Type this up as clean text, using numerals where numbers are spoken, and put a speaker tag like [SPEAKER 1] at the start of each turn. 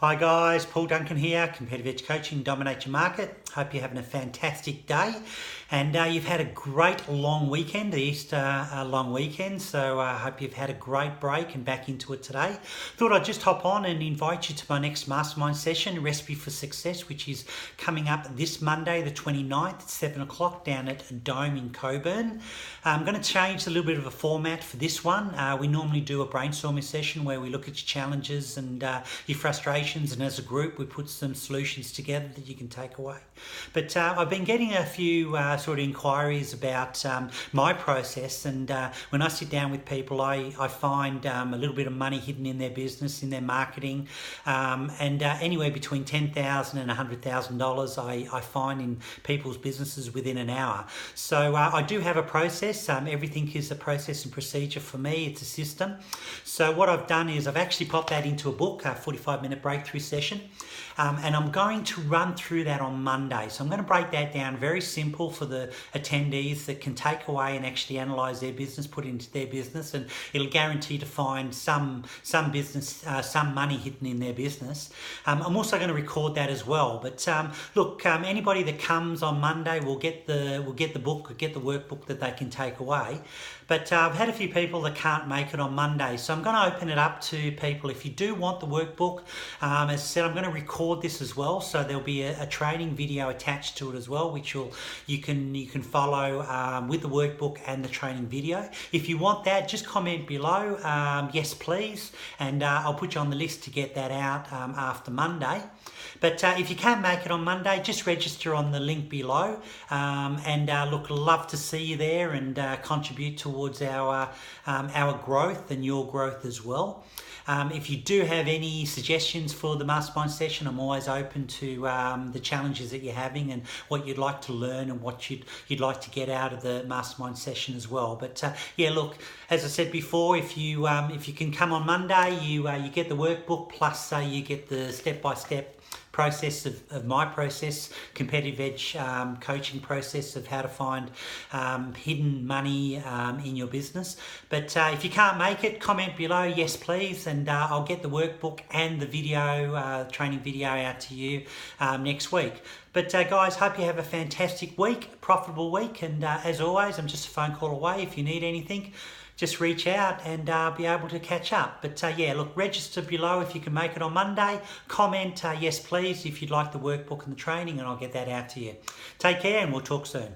[SPEAKER 1] Hi guys, Paul Duncan here, Competitive Edge Coaching, Dominate Your Market. Hope you're having a fantastic day and you've had a great long weekend, the Easter long weekend, so I hope you've had a great break and back into it today. Thought I'd just hop on and invite you to my next Mastermind session, Recipe for Success, which is coming up this Monday the 29th at 7 o'clock down at Dome in Coburn. I'm going to change a little bit of a format for this one. We normally do a brainstorming session where we look at your challenges and your frustrations, and as a group we put some solutions together that you can take away. But I've been getting a few sort of inquiries about my process, and when I sit down with people I find a little bit of money hidden in their business, in their marketing, and anywhere between $10,000 and $100,000 I find in people's businesses within an hour. So I do have a process. Everything is a process and procedure for me. It's a system. So what I've done is I've actually popped that into a book, a 45-minute breakthrough session, and I'm going to run through that on Monday. So I'm going to break that down very simple for the attendees that can take away and actually analyse their business, put it into their business, and it'll guarantee to find some business, some money hidden in their business. I'm also going to record that as well. But look, anybody that comes on Monday will get the book, will get the workbook that they can take away. But I've had a few people that can't make it on Monday, so I'm going to open it up to people. If you do want the workbook, as I said, I'm going to record this as well, so there'll be a training video attached to it as well, which you can follow with the workbook and the training video. If you want that, just comment below, yes please, and I'll put you on the list to get that out after Monday. But if you can't make it on Monday, just register on the link below, and look, love to see you there and contribute towards our growth and your growth as well. If you do have any suggestions for the Mastermind session, I'm always open to the challenges that you're having and what you'd like to learn and what you'd like to get out of the Mastermind session as well. But yeah, look, as I said before, if you can come on Monday, you get the workbook, plus you get the step-by-step process of my process, competitive edge coaching process of how to find hidden money in your business. But if you can't make it, comment below, yes please, and I'll get the workbook and the video, training video out to you next week. But guys, hope you have a fantastic week, profitable week, and as always, I'm just a phone call away. If you need anything, just reach out and be able to catch up. But yeah, look, register below if you can make it on Monday. Comment yes please if you'd like the workbook and the training, and I'll get that out to you. Take care and we'll talk soon.